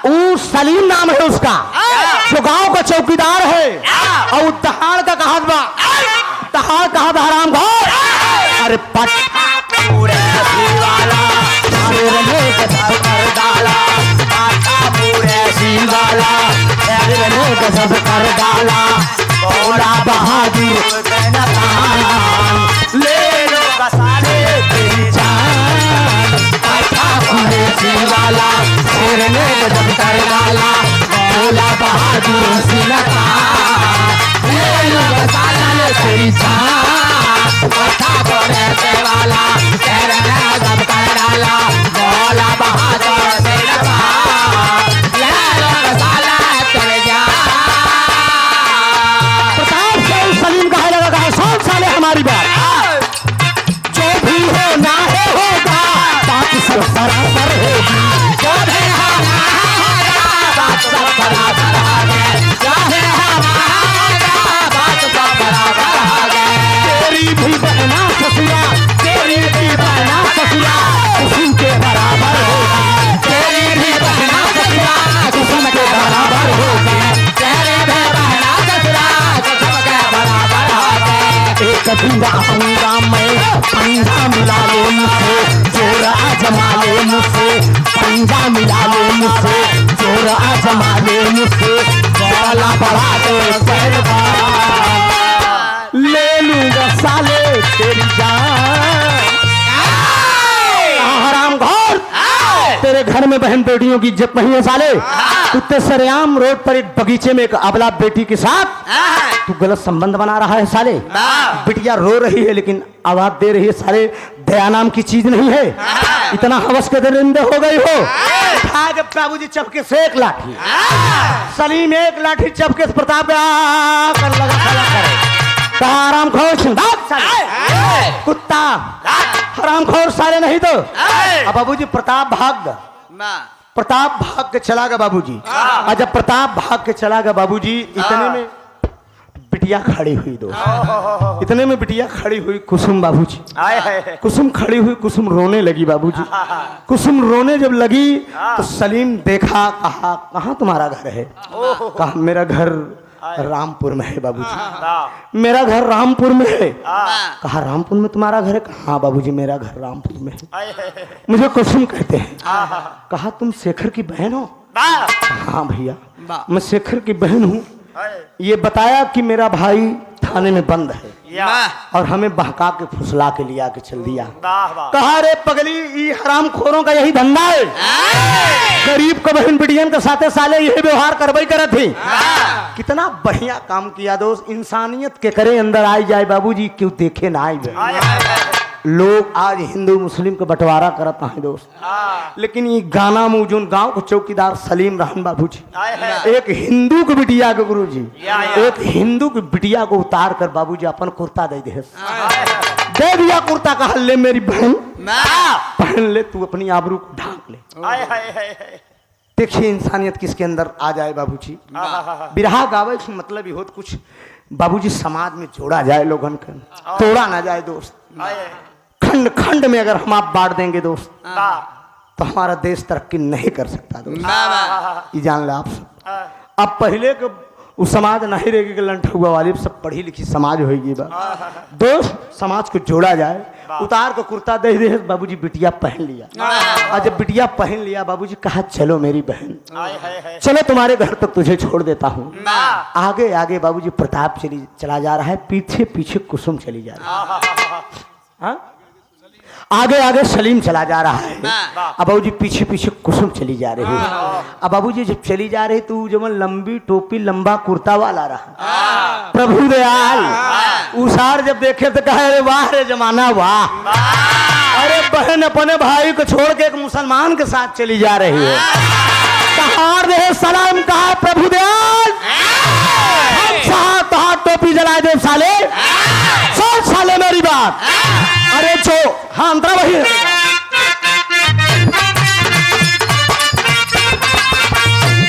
वो सलीम नाम है उसका, जो गांव का चौकीदार है, और दहाड़ का कहा बा, दहाड़ कहा हराम घोर। अरे पट्टा पूरे वाला कर डाला, पट्टा पूरे वाला सब कर डाला, बोला बहादुर ले लो कसाले तेरी जान, पट्टा पूरे वाला शेर ने गजब कर डाला, बोला बहादुर सिलता ले लो कसाले तेरी जान, पट्टा पूरे वाला शेर ने गजब कर डाला, बोला बहादुर सिलता ले लो कसाले तेरी जान। प्रताप से सलीम कहा लगा, 100 साल है हमारी बात, जो भी हो ना है होगा, बात सब सरासर होगी, जो भी हो ना होगा, बात सब सरासर होगी, जो भी हो ना होगा, बात सब बराबर होगी। तेरी भी बहना ससुरा, तेरी भी बहना ससुरा, कुसुम के बराबर होगी, तेरी भी बहना ससुरा, कुसुम के बराबर होगी, तेरी भी बहना ससुरा, कुसुम के बराबर होगी। एक बिंदा आऊंगा मैं, पंजा मिला ले मुझसे, जोर आजमा ले मुझसे, पंजा मिला ले मुझसे, जोर आजमा ले मुझसे, बोला बढ़ा दे पहलवान, ले लूंगा साले तेरी जान। हराम घोर, तेरे घर में बहन बेटियों की इज्जत नहीं है साले, कुत्ते सरेआम रोड पर एक बगीचे में एक अबला बेटी के साथ तू गलत संबंध बना रहा है साले। बिटिया रो रही है लेकिन आवाज दे रही है साले, दया नाम की चीज नहीं है, इतना हवस के दरिंदे हो गई हो। बाबूजी चपके से एक लाठी, सलीम एक लाठी चपके से प्रताप कर लगा खड़ा करे, हराम खोर कुत्ता, हराम खोर साले नहीं तो। अब बाबूजी प्रताप भाग गया, प्रताप भाग के चला गया बाबूजी, और जब प्रताप भाग के चला गया बाबूजी, इतने में बिटिया खड़ी हुई दोस्त, इतने में बिटिया खड़ी हुई कुसुम बाबूजी, कुसुम खड़ी हुई, कुसुम रोने लगी बाबूजी। कुसुम रोने जब लगी तो सलीम देखा, कहा कहाँ तुम्हारा घर है? कहा मेरा घर रामपुर में है बाबूजी, मेरा घर रामपुर में है। कहा रामपुर में तुम्हारा घर है? कहा बाबूजी मेरा घर रामपुर में है। मुझे कुसुम कहते हैं। कहा तुम शेखर की बहन हो? हाँ भैया मैं शेखर की बहन हूँ। ये बताया कि मेरा भाई थाने में बंद है और हमें बहका के फुसला के लिया के चल दिया। कहा रे पगली, ये हराम खोरों का यही धंधा है, गरीब को बहन बिटियन के साथे साले यही व्यवहार करवाई करे थे। कितना बढ़िया काम किया दोस्त, इंसानियत के करे अंदर आई जाए बाबूजी, क्यों देखे ना आई। लोग आज हिंदू मुस्लिम का बंटवारा करता है दोस्त, लेकिन ये गाना मुझुन गांव के चौकीदार सलीम रहन बाबूजी एक हिंदू के बिटिया के गुरुजी, एक हिंदू की बिटिया को उतार कर बाबूजी अपन कुर्ता दे दिया कुर्ता। कहा ले मेरी बहन पहन ले, तू अपनी आबरू को ढांक ले। देखिए इंसानियत किसके अंदर आ जाए बाबूजी। बिरहा गावे से मतलब ही होत कुछ बाबूजी, समाज में जोड़ा जाए, लोगन का तोड़ा ना जाए दोस्त। खंड खंड में अगर हम आप बांट देंगे दोस्त तो हमारा देश तरक्की नहीं कर सकता दोस्त, ये जान ले आप सब। अब पहले के वो समाज नहीं रहेगी कि लंठुआ वाली, सब पढ़ी लिखी समाज होगी दोस्त। समाज को जोड़ा जाए, उतार को कुर्ता दे दे बाबूजी, बिटिया पहन लिया। और जब बिटिया पहन लिया बाबूजी कहा चलो मेरी बहन, चलो तुम्हारे घर तक तुझे छोड़ देता हूँ। आगे आगे बाबूजी प्रताप चला जा रहा है, पीछे पीछे कुसुम चली जा रही है। आगे आगे सलीम चला जा रहा है, अब बाबूजी पीछे पीछे कुसुम चली जा रही है। अब बाबूजी जब चली जा रही तो जब लंबी टोपी लंबा कुर्ता वाला रहा प्रभु दयाल, उसार जब देखे तो कहे अरे वाह रे जमाना वाह, अरे बहन अपने भाई को छोड़ के एक मुसलमान के साथ चली जा रही है। तहार दे सलाम कहा प्रभु दयाल, तहार टोपी जला दे साले, सोच साले मेरी बात। अरे जो हाँ अंतरा वही है।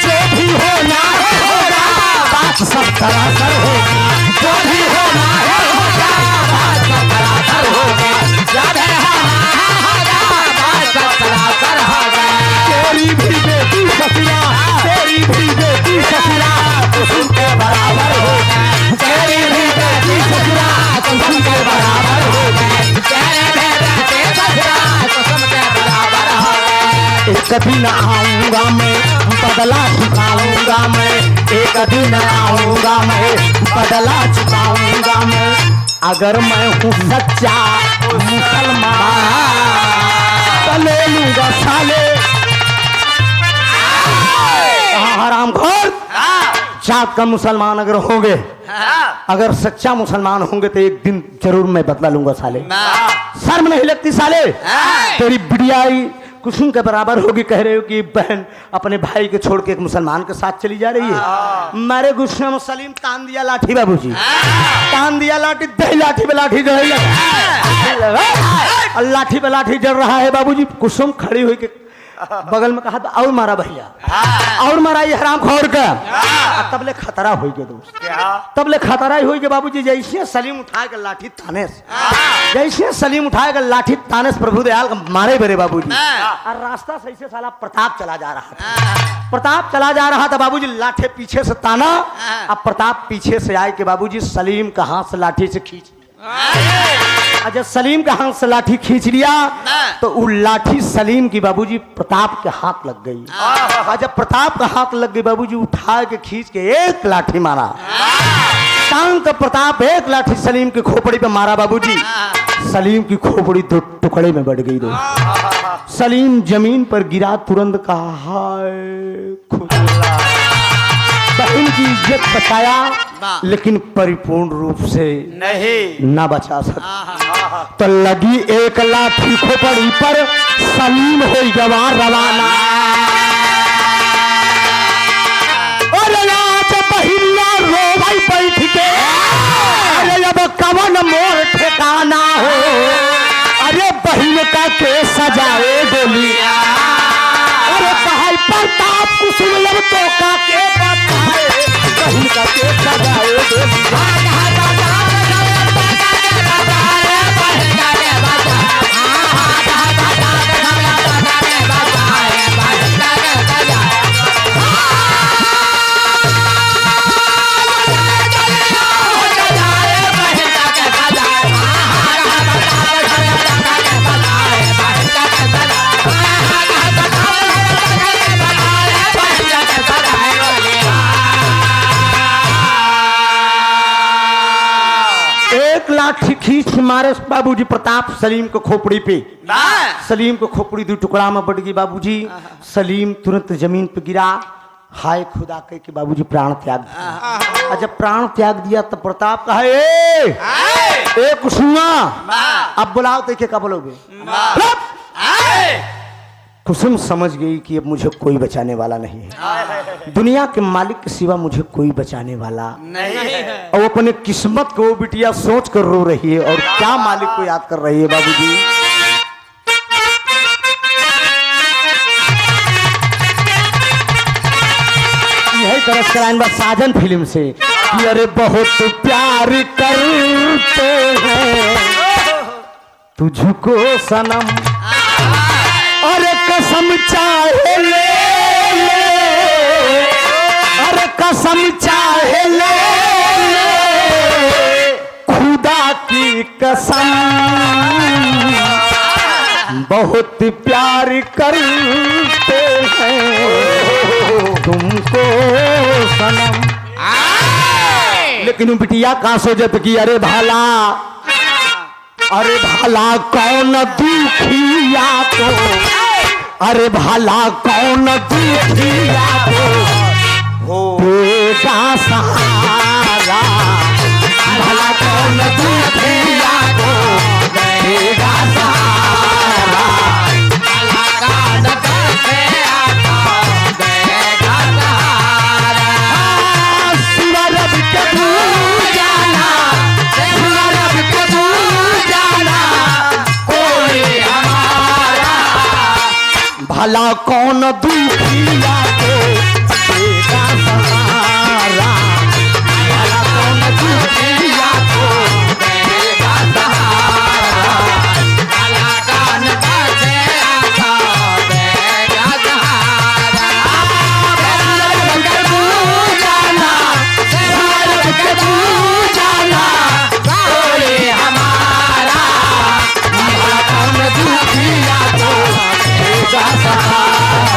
जो भी हो ना होगा, बात सब सरासर होगी, दिन आऊंगा मैं बदला चुकाऊंगा मैं, एक दिन आऊंगा मैं बदला चुकाऊंगा मैं। अगर मैं हूँ सच्चा मुसलमान तो ले लूंगा साले हरामखोर। जात का मुसलमान अगर होंगे, अगर सच्चा मुसलमान होंगे तो एक दिन जरूर मैं बदला लूंगा साले। शर्म नहीं लगती साले? तेरी बिटिया कुसुम के बराबर होगी, कह रहे हो कि बहन अपने भाई के छोड़ के एक मुसलमान के साथ चली जा रही है। मारे गुस्से में सलीम तान दिया लाठी बाबूजी, तान दिया लाठी, दही लाठी पे लाठी दही लगा, लाठी पे लाठी जल रहा है बाबूजी। कुसुम खड़ी हुई के बगल में कहा और मारा भैया, और मारा ये हरामखोर का। तबले खतरा हो गया दोस्त, तबले खतरा ही हो गया बाबूजी। जैसे सलीम उठाएगा लाठी थाने से, जैसे सलीम उठाएगा लाठी थाने से प्रभु दयाल का मारे बरे बाबूजी। और रास्ता से ऐसे साला प्रताप चला जा रहा था, प्रताप चला जा रहा था बाबूजी। लाठी पीछे से ताना, अब प्रताप पीछे से आए कि बाबूजी सलीम का हाथ से लाठी से खींच, जब सलीम के हाथ से लाठी खींच लिया तो वो लाठी सलीम की बाबूजी प्रताप के हाथ लग गई। और जब प्रताप का हाथ लग गई बाबूजी उठा के खींच के एक लाठी मारा, शांत प्रताप एक लाठी सलीम की खोपड़ी पे मारा बाबूजी। सलीम की खोपड़ी दो टुकड़े में बढ़ गई। सलीम जमीन पर गिरा, तुरंत कहा हाय खुदा, बहन की इज्जत बचाया लेकिन परिपूर्ण रूप से नहीं ना बचा सका। तो लगी एक लाठी खोपड़ी पर, सलीम हो गया रवाना। अरे आज बहिरिया रोवाई बैठ के, अरे अब कवन मोर ठिकाना हो, अरे बहिन का के सजाए डोलिया। अरे भाई प्रताप कुसुम लब तो का के बताए, बहिन का के सजाए डोलिया। लाठी खींच मारे बाबूजी प्रताप सलीम को खोपड़ी पे, सलीम को खोपड़ी दो टुकड़ा में बढ़ गई बाबूजी। सलीम तुरंत जमीन पे गिरा, हाय खुदा कह के बाबूजी प्राण त्याग दिया। और जब प्राण त्याग दिया तो प्रताप कहा ए कुसुमा, अब बुलाओ तो क्या बोलोगे? कुसुम समझ गई कि अब मुझे कोई बचाने वाला नहीं है, दुनिया के मालिक के सिवा मुझे कोई बचाने वाला नहीं है। और वो अपने किस्मत को बिटिया सोच कर रो रही है और क्या मालिक को याद कर रही है बाबूजी। यही तरह कराइन बा साजन फिल्म से कि अरे बहुत प्यार करते हैं तुझको सनम, अरे कसम चाहे ले ले, अरे कसम चाहे ले ले, खुदा की कसम बहुत प्यार करते हैं तुमको सनम। लेकिन बिटिया का सोचत की अरे भाला, अरे भाला कौन दुखिया को, अरे भाला कौन दुखिया को बेटा सहारा, भला कौन दुखिया को बेटा सहारा, भला कौन दुखिया को बेटा सहारा। सूरज के जाना, सूरज के जाना कोई हमारा, भला कौन दुखिया को देगा सहारा, भला कौन दुखिया को देगा सहारा, भला कौन दुखिया को देगा सहारा। सूरज के जाना, सूरज के जाना कोई हमारा, भला कौन दुखिया को देगा सहारा।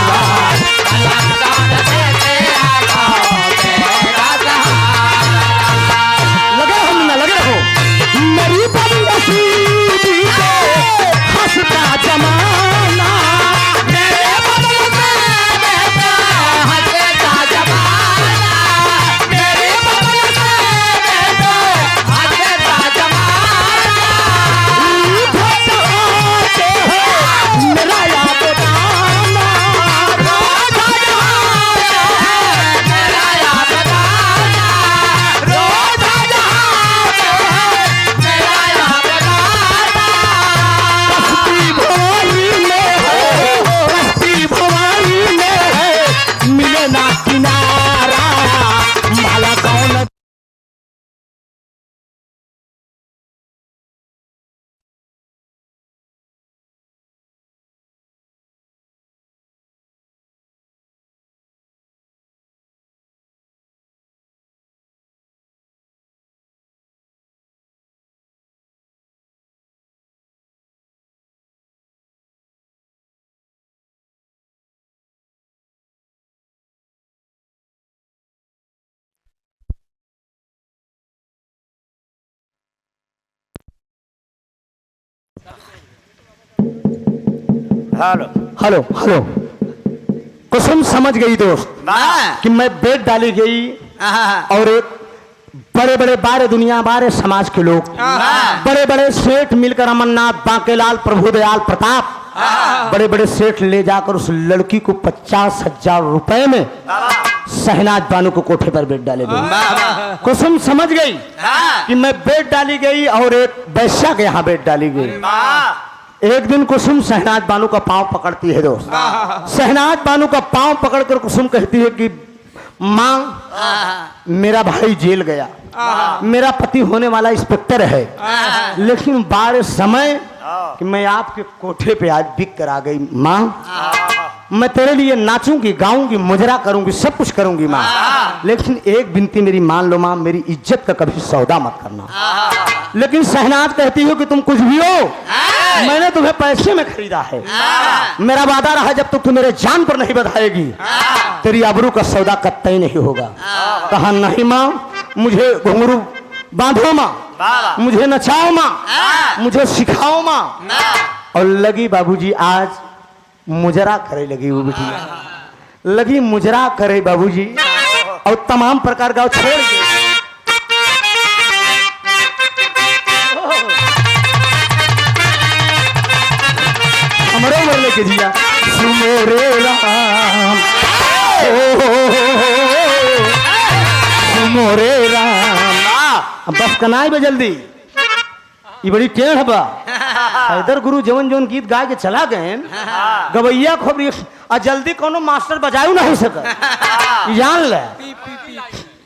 हेलो हेलो हेलो कुसुम समझ गई दोस्त कि मैं बेट डाली गई और एक बड़े बड़े बारे दुनिया बारे समाज के लोग बड़े बड़े सेठ मिलकर अमरनाथ बांकेलाल प्रभुदयाल प्रताप बड़े बड़े सेठ ले जाकर उस लड़की को 50,000 रुपए में शहनाज बानो को कोठे पर बेट डाले गए। कुसुम समझ गई कि मैं बेट डाली गई और एक वैश्या के यहाँ बेट डाली गई। एक दिन कुसुम शहनाज बानो का पांव पकड़ती है दोस्त। शहनाज बानो का पांव पकड़कर कुसुम कहती है कि माँ मेरा भाई जेल गया, मेरा पति होने वाला इंस्पेक्टर है, लेकिन बारे समय कि मैं आपके कोठे पे आज बिक कर आ गई। माँ मैं तेरे लिए नाचूंगी गाऊंगी मुजरा करूंगी सब कुछ करूंगी माँ, लेकिन एक विनती मेरी मान लो माँ, मेरी इज्जत का कभी सौदा मत करना। लेकिन शहनाज कहती हो कि तुम कुछ भी हो, मैंने तुम्हें पैसे में खरीदा है, मेरा वादा रहा जब तक तू मेरे जान पर नहीं बधाएगी तेरी आबरू का सौदा कतई नहीं होगा। कहा नहीं माँ, मुझे घुंघरू बांधो माँ, मुझे नचाओ माँ, मुझे सिखाओ माँ। और लगी बाबूजी आज मुजरा करे लगी, वो बिटिया लगी मुजरा करे बाबूजी और तमाम प्रकार का छोड़ के हमरे उम्र लेके जिया सुमेरे राम सुमोरे राम। बस कनाई बे जल्दी, ये बड़ी टेढ़ बा। हैदर गुरु जवन जवन गीत गा के चला गए गवैया खोबरी आ जल्दी कोनो मास्टर बजायू नहीं सका। जान ले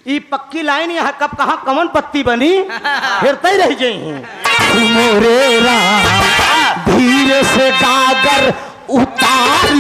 ये पक्की लाइन यहाँ कब कहाँ कमन पत्ती बनी फिरते रह जाई। मोरे राम धीरे से गागर उतार